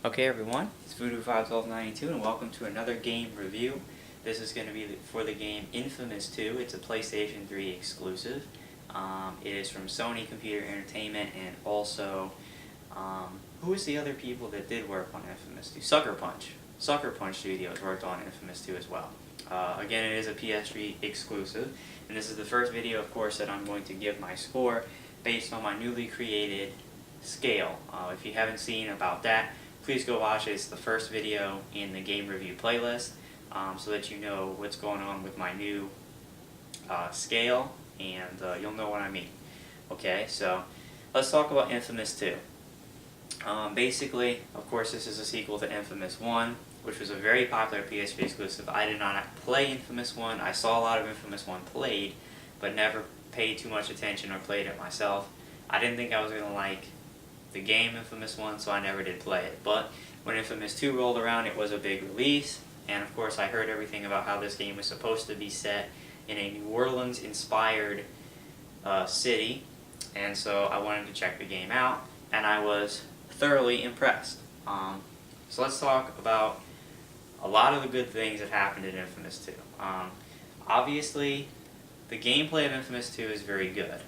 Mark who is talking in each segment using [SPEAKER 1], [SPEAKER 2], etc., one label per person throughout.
[SPEAKER 1] Okay everyone, it's Voodoo 51292 and welcome to another game review. This is going to be for the game inFAMOUS 2. It's a PlayStation 3 exclusive. It is from Sony Computer Entertainment and also, who was the other people that did work on inFAMOUS 2? Sucker Punch. Sucker Punch Studios worked on inFAMOUS 2 as well. Again, it is a PS3 exclusive, and this is the first video, of course, that I'm going to give my score based on my newly created scale. If you haven't seen about that, please go watch it. It's the first video in the game review playlist, so that you know what's going on with my new scale, and you'll know what I mean. Okay, so let's talk about inFAMOUS 2. Basically, of course, this is a sequel to inFAMOUS 1, which was a very popular PS3 exclusive. I did not play inFAMOUS 1. I saw a lot of inFAMOUS 1 played, but never paid too much attention or played it myself. I didn't think I was going to like the game inFAMOUS 1, so I never did play it. But when inFAMOUS 2 rolled around, it was a big release, and of course I heard everything about how this game was supposed to be set in a New Orleans-inspired city, and so I wanted to check the game out, and I was thoroughly impressed. So let's talk about a lot of the good things that happened in inFAMOUS 2. Obviously, the gameplay of inFAMOUS 2 is very good.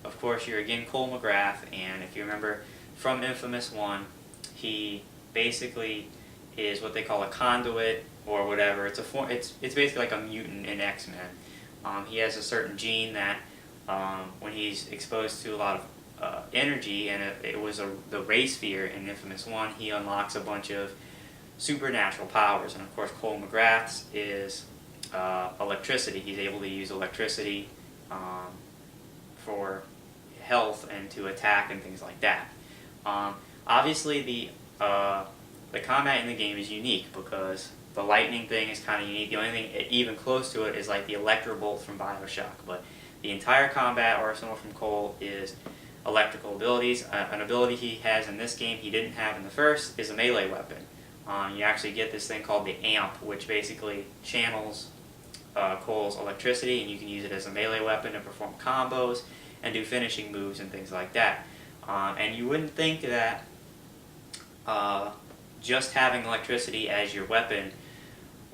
[SPEAKER 1] Of course, you're again Cole McGrath, and if you remember from inFAMOUS 1, he basically is what they call a conduit or whatever. It's basically like a mutant in X-Men. He has a certain gene that when he's exposed to a lot of energy, and it was the ray sphere in inFAMOUS 1, he unlocks a bunch of supernatural powers, and of course Cole McGrath's is electricity. He's able to use electricity for health and to attack and things like that. Obviously, the combat in the game is unique because the lightning thing is kind of unique. The only thing even close to it is like the electro bolt from BioShock, but the entire combat arsenal from Cole is electrical abilities. An ability he has in this game he didn't have in the first is a melee weapon. You actually get this thing called the amp, which basically channels Cole's electricity, and you can use it as a melee weapon to perform combos and do finishing moves and things like that. And you wouldn't think that just having electricity as your weapon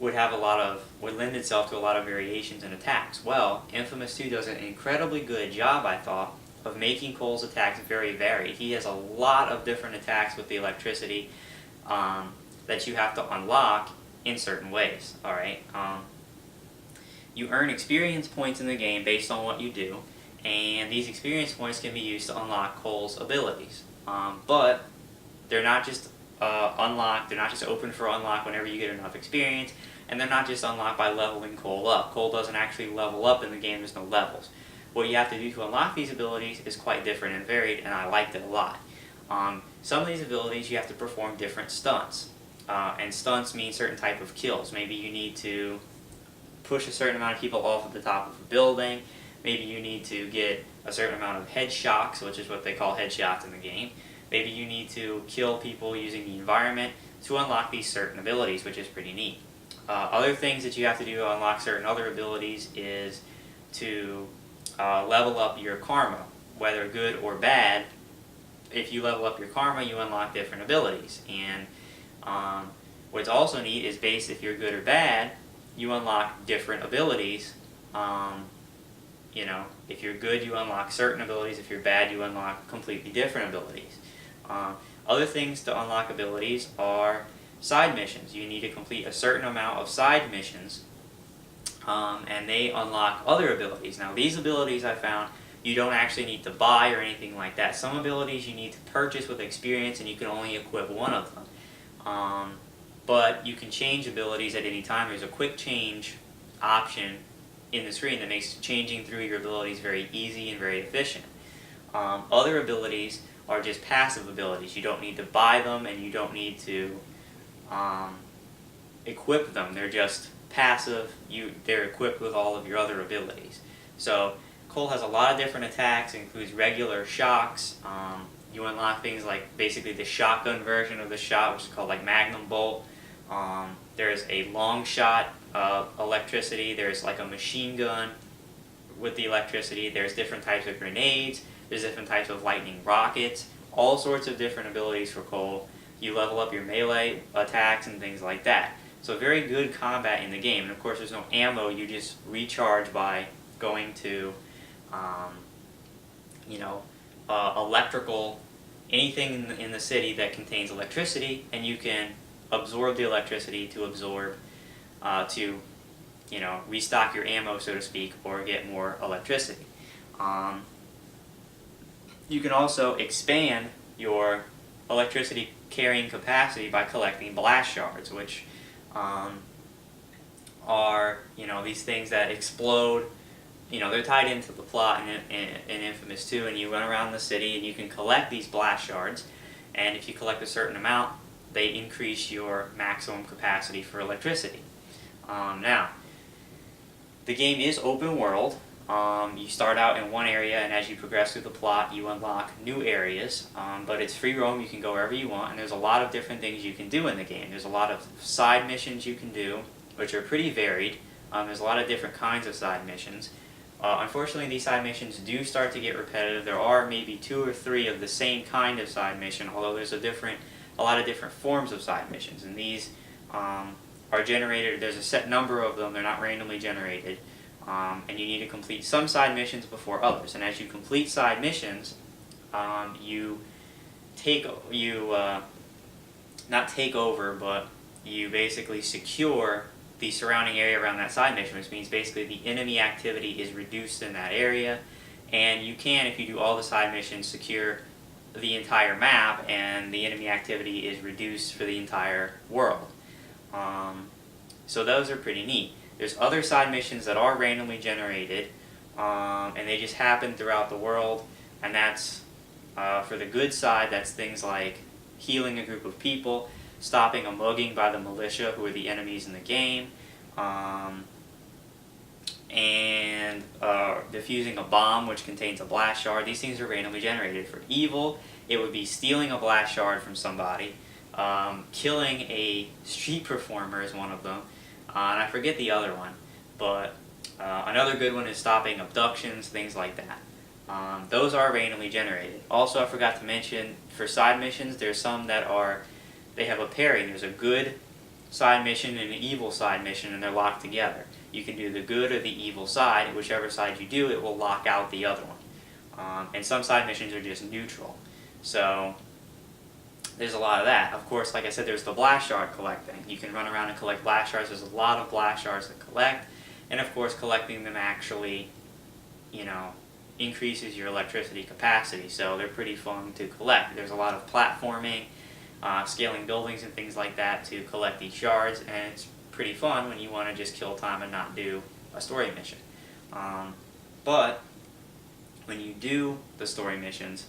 [SPEAKER 1] would lend itself to a lot of variations in attacks. Well, inFAMOUS 2 does an incredibly good job, I thought, of making Cole's attacks very varied. He has a lot of different attacks with the electricity that you have to unlock in certain ways. Alright? You earn experience points in the game based on what you do, and these experience points can be used to unlock Cole's abilities. But they're not just unlocked, they're not just open for unlock whenever you get enough experience, and they're not just unlocked by leveling Cole up. Cole doesn't actually level up in the game, there's no levels. What you have to do to unlock these abilities is quite different and varied, and I liked it a lot. Some of these abilities you have to perform different stunts, and stunts mean certain type of kills. Maybe you need to push a certain amount of people off of the top of a building. Maybe you need to get a certain amount of head shocks, which is what they call headshots in the game. Maybe you need to kill people using the environment to unlock these certain abilities, which is pretty neat. Other things that you have to do to unlock certain other abilities is to level up your karma, whether good or bad. If you level up your karma, you unlock different abilities. And what's also neat is if you're good or bad, you unlock different abilities. If you're good, you unlock certain abilities. If you're bad, you unlock completely different abilities. Other things to unlock abilities are side missions. You need to complete a certain amount of side missions, and they unlock other abilities. Now, these abilities I found you don't actually need to buy or anything like that. Some abilities you need to purchase with experience, and you can only equip one of them. But you can change abilities at any time. There's a quick change option in the screen that makes changing through your abilities very easy and very efficient. Other abilities are just passive abilities. You don't need to buy them, and you don't need to equip them. They're just passive. They're equipped with all of your other abilities. So Cole has a lot of different attacks. It includes regular shocks. You unlock things like basically the shotgun version of the shot, which is called like Magnum Bolt. There's a long shot electricity. There's like a machine gun with the electricity. There's different types of grenades. There's different types of lightning rockets. All sorts of different abilities for Cole you level up your melee attacks and things like that. So very good combat in the game. And of course there's no ammo, you just recharge by going to, you know, electrical, anything in the city that contains electricity, and you can absorb the electricity to to, you know, restock your ammo, so to speak, or get more electricity. You can also expand your electricity carrying capacity by collecting blast shards, which are, you know, these things that explode. You know, they're tied into the plot in Infamous 2, and you run around the city and you can collect these blast shards, and if you collect a certain amount, they increase your maximum capacity for electricity. Now, the game is open world. You start out in one area, and as you progress through the plot, you unlock new areas, but it's free roam, you can go wherever you want, and there's a lot of different things you can do in the game. There's a lot of side missions you can do, which are pretty varied. There's a lot of different kinds of side missions. Unfortunately, these side missions do start to get repetitive. There are maybe 2 or 3 of the same kind of side mission, although there's a lot of different forms of side missions, and these are generated. There's a set number of them, they're not randomly generated. And you need to complete some side missions before others. And as you complete side missions, not take over, but you basically secure the surrounding area around that side mission, which means basically the enemy activity is reduced in that area. And you can, if you do all the side missions, secure the entire map, and the enemy activity is reduced for the entire world. So those are pretty neat. There's other side missions that are randomly generated, and they just happen throughout the world, and that's, for the good side, that's things like healing a group of people, stopping a mugging by the militia, who are the enemies in the game, and defusing a bomb which contains a blast shard. These things are randomly generated. For evil, it would be stealing a blast shard from somebody, killing a street performer is one of them, and I forget the other one, but another good one is stopping abductions, things like that. Those are randomly generated. Also, I forgot to mention, for side missions, there's some that they have a pairing. There's a good side mission and an evil side mission, and they're locked together. You can do the good or the evil side, and whichever side you do, it will lock out the other one. And some side missions are just neutral. So there's a lot of that. Of course, like I said, there's the blast shard collecting. You can run around and collect blast shards. There's a lot of blast shards to collect. And of course, collecting them actually, you know, increases your electricity capacity. So they're pretty fun to collect. There's a lot of platforming, scaling buildings and things like that to collect these shards. And it's pretty fun when you want to just kill time and not do a story mission. But when you do the story missions,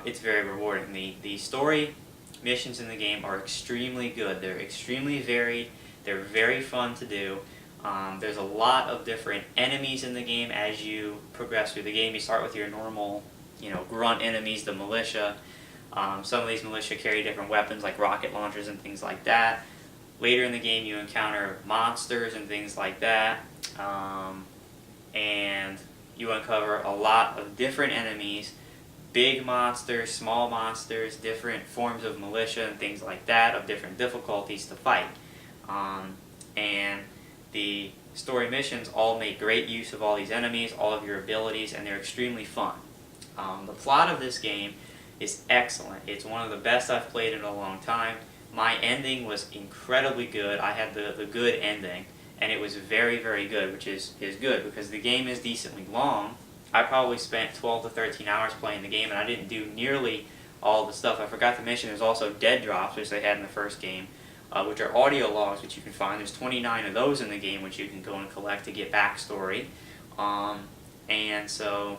[SPEAKER 1] it's very rewarding. The story missions in the game are extremely good. They're extremely varied. They're very fun to do. There's a lot of different enemies in the game as you progress through the game. You start with your normal, you know, grunt enemies, the militia. Some of these militia carry different weapons like rocket launchers and things like that. Later in the game you encounter monsters and things like that. And you uncover a lot of different enemies. Big monsters, small monsters, different forms of militia and things like that, of different difficulties to fight. And the story missions all make great use of all these enemies, all of your abilities, and they're extremely fun. The plot of this game is excellent. It's one of the best I've played in a long time. My ending was incredibly good. I had the good ending, and it was very, very good, which is good because the game is decently long. I probably spent 12 to 13 hours playing the game, and I didn't do nearly all the stuff. I forgot to mention there's also dead drops, which they had in the first game, which are audio logs, which you can find. There's 29 of those in the game, which you can go and collect to get backstory. And so,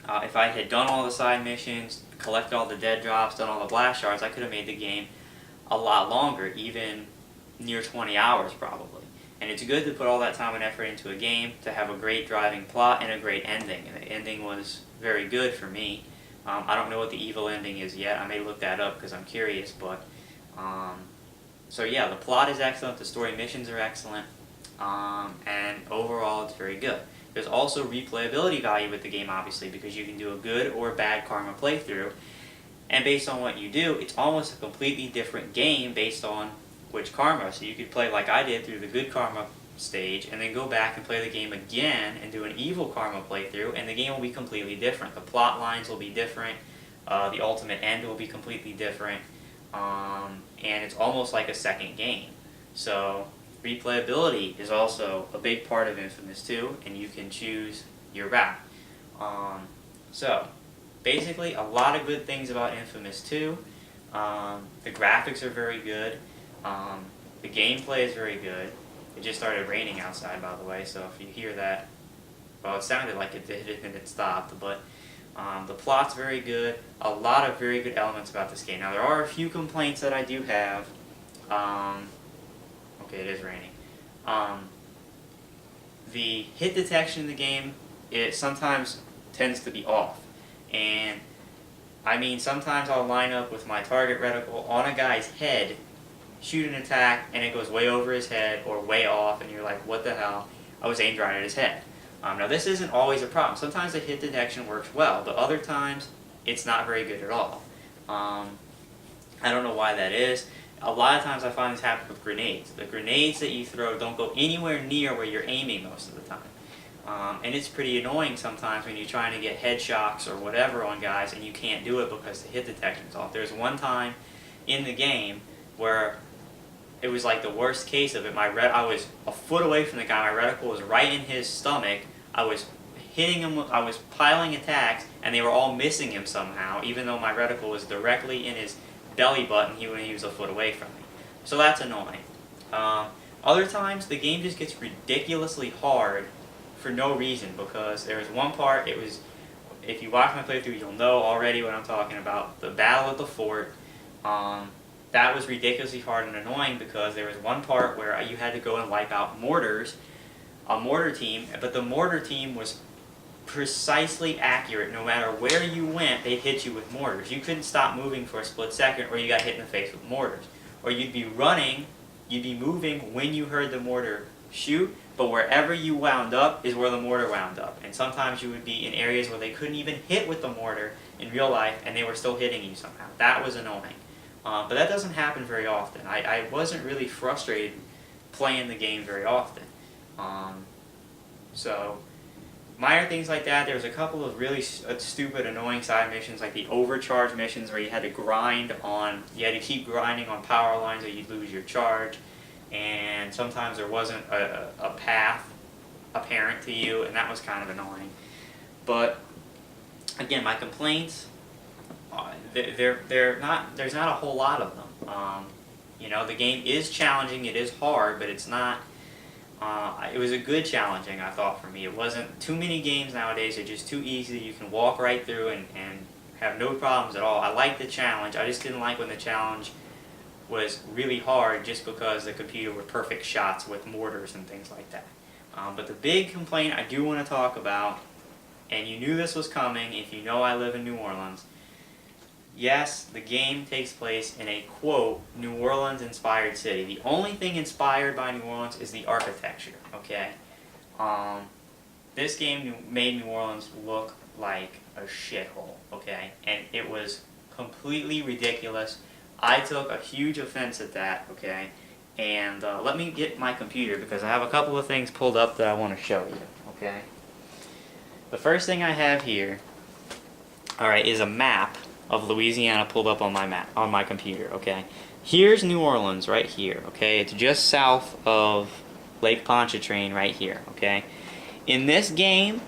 [SPEAKER 1] if I had done all the side missions, collected all the dead drops, done all the blast shards, I could have made the game a lot longer, even near 20 hours probably. And it's good to put all that time and effort into a game, to have a great driving plot and a great ending. And the ending was very good for me. I don't know what the evil ending is yet. I may look that up because I'm curious. But so yeah, the plot is excellent, the story missions are excellent, and overall it's very good. There's also replayability value with the game, obviously, because you can do a good or bad karma playthrough. And based on what you do, it's almost a completely different game based on which karma. So you could play like I did through the good karma stage, and then go back and play the game again and do an evil karma playthrough, and the game will be completely different. The plot lines will be different, the ultimate end will be completely different, and it's almost like a second game. So replayability is also a big part of Infamous 2, and you can choose your route. So basically, a lot of good things about Infamous 2. The graphics are very good. The gameplay is very good. It just started raining outside, by the way, so if you hear that, well, it sounded like it did and it stopped, but the plot's very good. A lot of very good elements about this game. Now, there are a few complaints that I do have. Okay, it is raining. The hit detection in the game, it sometimes tends to be off. And, I mean, sometimes I'll line up with my target reticle on a guy's head, shoot an attack, and it goes way over his head or way off, and you're like, what the hell? I was aimed right at his head. Now, this isn't always a problem. Sometimes the hit detection works well, but other times it's not very good at all. I don't know why that is. A lot of times I find this happen with grenades. The grenades that you throw don't go anywhere near where you're aiming most of the time. And it's pretty annoying sometimes when you're trying to get headshots or whatever on guys and you can't do it because the hit detection's off. There's one time in the game where it was like the worst case of it. I was a foot away from the guy. My reticle was right in his stomach. I was hitting him. I was piling attacks, and they were all missing him somehow, even though my reticle was directly in his belly button. He was a foot away from me. So that's annoying. Other times, the game just gets ridiculously hard for no reason, because there was one part, if you watch my playthrough, you'll know already what I'm talking about. The battle at the fort. That was ridiculously hard and annoying because there was one part where you had to go and wipe out mortars, a mortar team, but the mortar team was precisely accurate. No matter where you went, they'd hit you with mortars. You couldn't stop moving for a split second or you got hit in the face with mortars. Or you'd be running, you'd be moving when you heard the mortar shoot, but wherever you wound up is where the mortar wound up. And sometimes you would be in areas where they couldn't even hit with the mortar in real life and they were still hitting you somehow. That was annoying. But that doesn't happen very often. I wasn't really frustrated playing the game very often. So, minor things like that. There was a couple of really stupid, annoying side missions, like the overcharge missions where you had to keep grinding on power lines or you'd lose your charge. And sometimes there wasn't a path apparent to you, and that was kind of annoying. But, again, my complaints, there's not a whole lot of them. You know, the game is challenging, it is hard, but it's not, it was a good challenging, I thought, for me. It wasn't too many games nowadays, they're just too easy, you can walk right through and have no problems at all. I like the challenge, I just didn't like when the challenge was really hard just because the computer were perfect shots with mortars and things like that. But the big complaint I do want to talk about, and you knew this was coming if you know I live in New Orleans. Yes, the game takes place in a, quote, New Orleans-inspired city. The only thing inspired by New Orleans is the architecture, okay? This game made New Orleans look like a shithole, okay? And it was completely ridiculous. I took a huge offense at that, okay? And let me get my computer because I have a couple of things pulled up that I want to show you, okay? The first thing I have here, alright, is a map of Louisiana pulled up on my computer, okay? Here's New Orleans right here, okay? It's just south of Lake Pontchartrain right here, okay? In this game,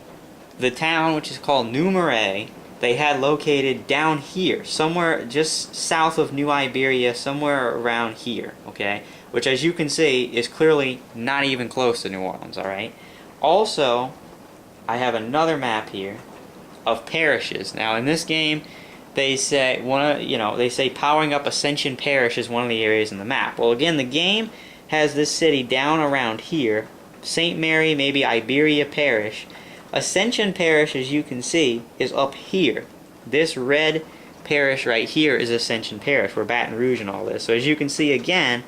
[SPEAKER 1] the town, which is called New Marais, they had located down here, somewhere just south of New Iberia, somewhere around here, okay? Which, as you can see, is clearly not even close to New Orleans, alright? Also, I have another map here of parishes. Now, in this game, they say powering up Ascension Parish is one of the areas in the map. Well, again, the game has this city down around here, St. Mary, maybe Iberia Parish. Ascension Parish, as you can see, is up here. This red parish right here is Ascension Parish, where Baton Rouge and all this. So as you can see, again,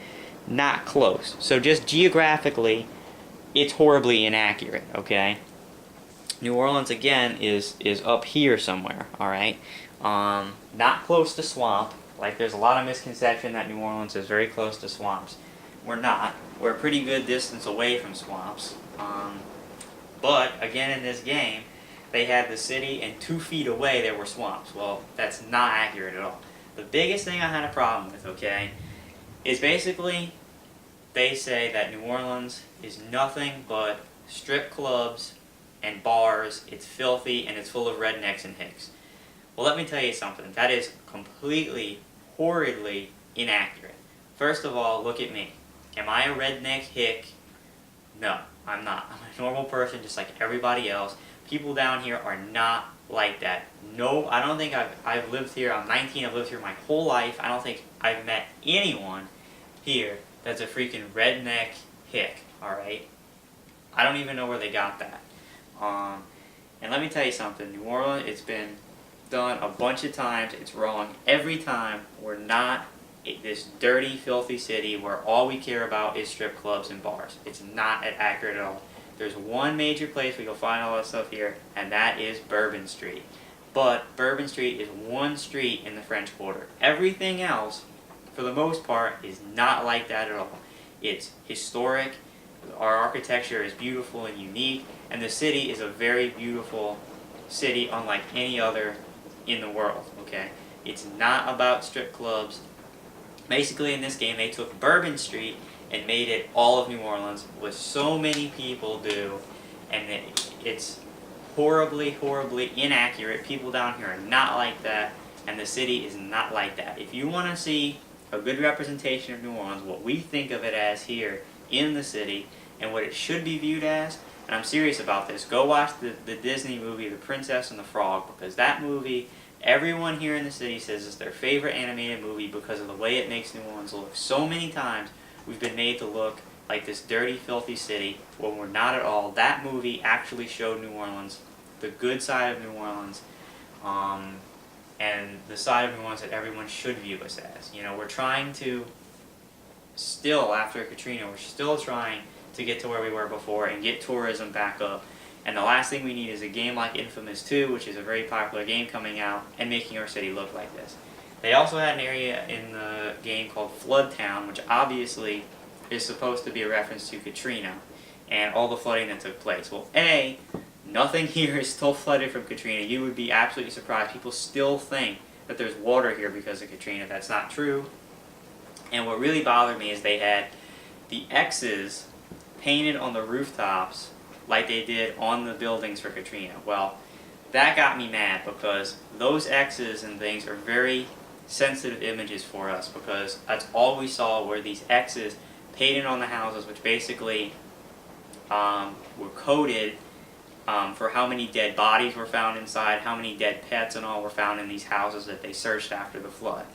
[SPEAKER 1] not close. So just geographically, it's horribly inaccurate, okay? New Orleans, again, is up here somewhere, alright? Not close to swamp. Like, there's a lot of misconception that New Orleans is very close to swamps. We're not. We're a pretty good distance away from swamps. But, again, in this game, they had the city, and 2 feet away there were swamps. Well, that's not accurate at all. The biggest thing I had a problem with, okay, is basically they say that New Orleans is nothing but strip clubs and bars. It's filthy, and it's full of rednecks and hicks. Well, let me tell you something. That is completely, horridly inaccurate. First of all, look at me. Am I a redneck hick? No, I'm not. I'm a normal person just like everybody else. People down here are not like that. No, I don't think I've lived here. I'm 19. I've lived here my whole life. I don't think I've met anyone here that's a freaking redneck hick, alright? I don't even know where they got that. And let me tell you something. New Orleans, it's been done a bunch of times. It's wrong every time. We're not this dirty, filthy city where all we care about is strip clubs and bars. It's not accurate at all. There's one major place we can find all that stuff here, and that is Bourbon Street. But Bourbon Street is one street in the French Quarter. Everything else, for the most part, is not like that at all. It's historic, our architecture is beautiful and unique, and the city is a very beautiful city unlike any other in the world, okay? It's not about strip clubs. Basically, in this game, they took Bourbon Street and made it all of New Orleans, what so many people do, and it's horribly, horribly inaccurate. People down here are not like that, and the city is not like that. If you want to see a good representation of New Orleans, what we think of it as here in the city, and what it should be viewed as, and I'm serious about this, go watch the Disney movie, The Princess and the Frog, because that movie, everyone here in the city says is their favorite animated movie because of the way it makes New Orleans look. So many times we've been made to look like this dirty, filthy city when we're not at all. That movie actually showed New Orleans, the good side of New Orleans, and the side of New Orleans that everyone should view us as. You know, we're trying to, still after Katrina, we're still trying to get to where we were before and get tourism back up. And the last thing we need is a game like inFAMOUS 2, which is a very popular game coming out, and making our city look like this. They also had an area in the game called Flood Town, which obviously is supposed to be a reference to Katrina and all the flooding that took place. Well, A, nothing here is still flooded from Katrina. You would be absolutely surprised. People still think that there's water here because of Katrina. That's not true. And what really bothered me is they had the X's painted on the rooftops like they did on the buildings for Katrina. Well, that got me mad because those X's and things are very sensitive images for us because that's all we saw were these X's painted on the houses, which basically were coded for how many dead bodies were found inside, how many dead pets and all were found in these houses that they searched after the flood.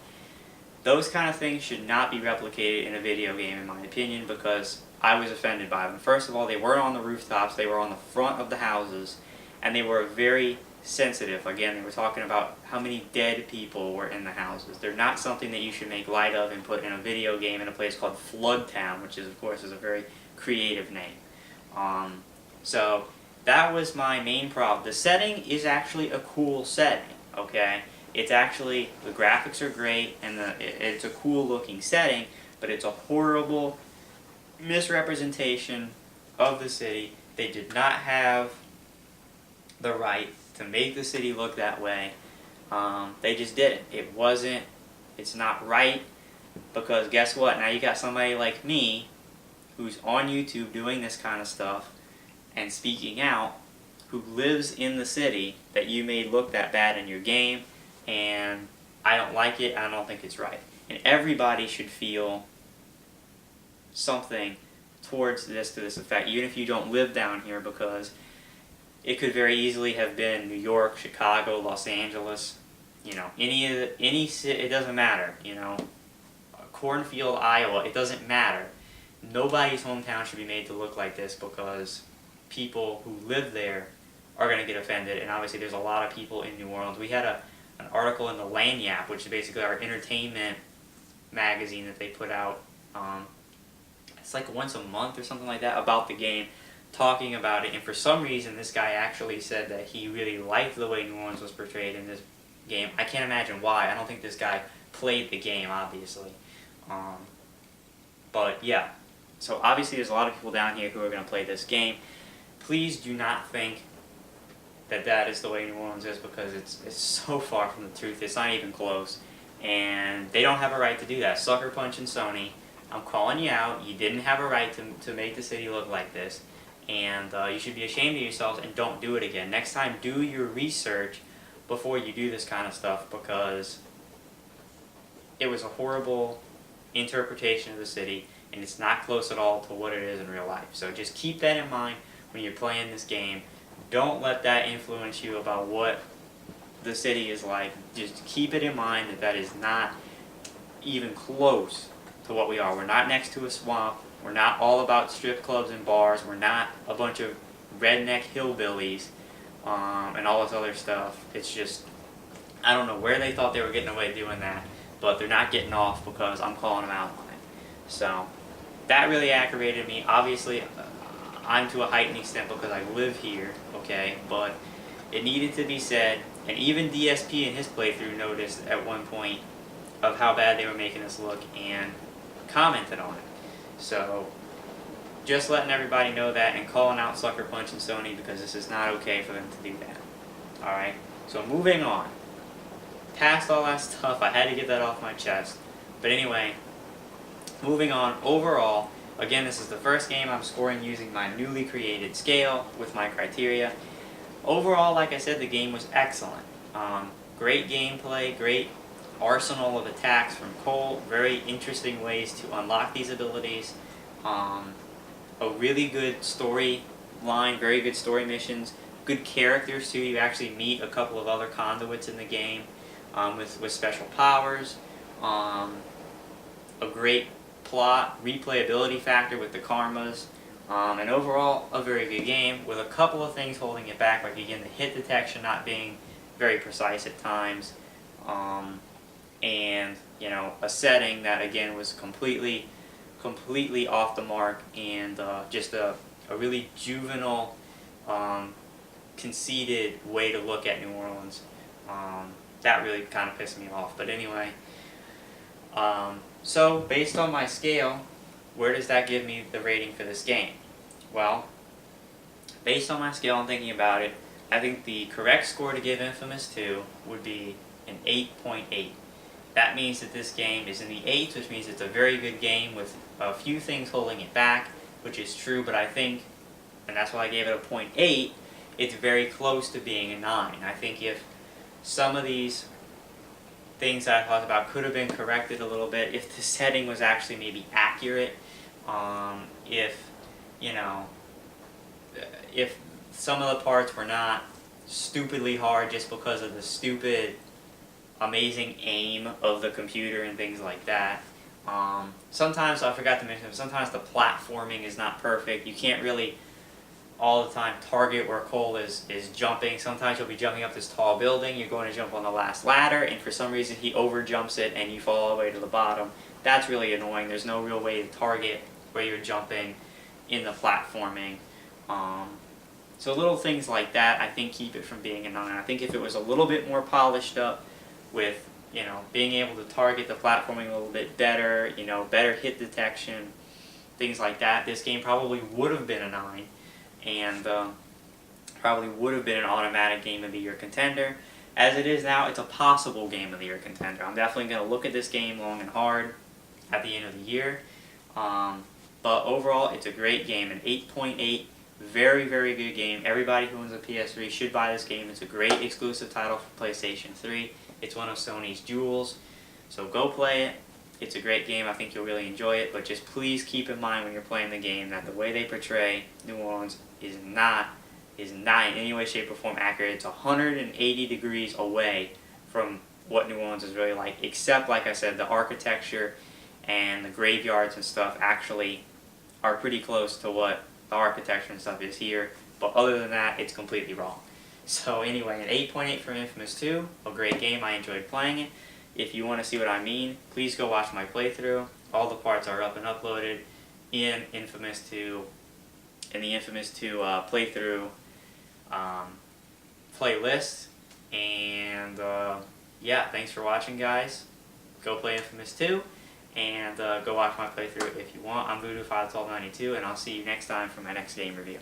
[SPEAKER 1] Those kind of things should not be replicated in a video game, in my opinion, because I was offended by them. First of all, they weren't on the rooftops, they were on the front of the houses, and they were very sensitive. Again, they were talking about how many dead people were in the houses. They're not something that you should make light of and put in a video game in a place called Flood Town, which is, of course, is a very creative name. So that was my main problem. The setting is actually a cool setting, okay? It's actually, the graphics are great, and it's a cool looking setting, but it's a horrible misrepresentation of the city. They did not have the right to make the city look that way. They just didn't. It's not right, because guess what? Now you got somebody like me who's on YouTube doing this kind of stuff and speaking out, who lives in the city that you made look that bad in your game, and I don't like it, I don't think it's right. And everybody should feel something towards this, to this effect, even if you don't live down here, because it could very easily have been New York, Chicago, Los Angeles, you know, any city, it doesn't matter, you know, Cornfield, Iowa, it doesn't matter. Nobody's hometown should be made to look like this, because people who live there are going to get offended, and obviously there's a lot of people in New Orleans. We had an article in the Lanyap, which is basically our entertainment magazine that they put out, it's like once a month or something like that, about the game, talking about it, and for some reason this guy actually said that he really liked the way New Orleans was portrayed in this game. I can't imagine why. I don't think this guy played the game, obviously. But yeah, so obviously there's a lot of people down here who are going to play this game. Please do not think that that is the way New Orleans is, because it's so far from the truth. It's not even close. And they don't have a right to do that. Sucker Punch and Sony, I'm calling you out. You didn't have a right to make the city look like this. And you should be ashamed of yourselves and don't do it again. Next time, do your research before you do this kind of stuff, because it was a horrible interpretation of the city, and it's not close at all to what it is in real life. So just keep that in mind when you're playing this game. Don't let that influence you about what the city is like. Just keep it in mind that that is not even close to what we are. We're not next to a swamp. We're not all about strip clubs and bars. We're not a bunch of redneck hillbillies and all this other stuff. It's just, I don't know where they thought they were getting away doing that, but they're not getting off because I'm calling them out on it. So that really aggravated me. Obviously, I'm to a heightened extent because I live here, okay, but it needed to be said, and even DSP in his playthrough noticed at one point of how bad they were making us look and commented on it. So just letting everybody know that, and calling out Sucker Punch and Sony, because this is not okay for them to do that. Alright, so moving on. Past all that stuff, I had to get that off my chest. But anyway, moving on, overall, again, this is the first game I'm scoring using my newly created scale with my criteria. Overall, like I said, the game was excellent. Great gameplay, great arsenal of attacks from Cole, very interesting ways to unlock these abilities. A really good story line, very good story missions, good characters too. You actually meet a couple of other conduits in the game with special powers. A great plot, replayability factor with the karmas, and overall a very good game with a couple of things holding it back, like again the hit detection not being very precise at times, and you know, a setting that again was completely off the mark, and just a really juvenile, conceited way to look at New Orleans. That really kind of pissed me off. But anyway, so based on my scale, where does that give me the rating for this game? Well, based on my scale and thinking about it, I think the correct score to give Infamous 2 would be an 8.8. That means that this game is in the 8s, which means it's a very good game with a few things holding it back, which is true, but I think, and that's why I gave it a 0.8, it's very close to being a 9. I think if some of these things that I thought about could have been corrected a little bit, if the setting was actually maybe accurate, if, you know, if some of the parts were not stupidly hard just because of the stupid amazing aim of the computer and things like that. Sometimes, I forgot to mention, sometimes the platforming is not perfect. You can't really all the time target where Cole is jumping. Sometimes you'll be jumping up this tall building, you're going to jump on the last ladder, and for some reason he overjumps it and you fall all the way to the bottom. That's really annoying. There's no real way to target where you're jumping in the platforming. So little things like that, I think, keep it from being a 9. I think if it was a little bit more polished up with, you know, being able to target the platforming a little bit better, you know, better hit detection, things like that, this game probably would have been a 9, and probably would have been an automatic Game of the Year contender. As it is now, it's a possible Game of the Year contender. I'm definitely going to look at this game long and hard at the end of the year. But overall, it's a great game, an 8.8. Very, very good game. Everybody who owns a PS3 should buy this game. It's a great exclusive title for PlayStation 3. It's one of Sony's jewels. So go play it. It's a great game. I think you'll really enjoy it. But just please keep in mind when you're playing the game that the way they portray New Orleans is not in any way, shape, or form accurate. It's 180 degrees away from what New Orleans is really like. Except, like I said, the architecture and the graveyards and stuff actually are pretty close to what the architecture and stuff is here, but other than that, it's completely wrong. So anyway, an 8.8 for Infamous 2, a great game. I enjoyed playing it. If you want to see what I mean, please go watch my playthrough. All the parts are up and uploaded in Infamous 2, in the Infamous 2 playthrough playlist, and yeah, thanks for watching, guys. Go play Infamous 2, and go watch my playthrough if you want. I'm Voodoo 51292, and I'll see you next time for my next game review.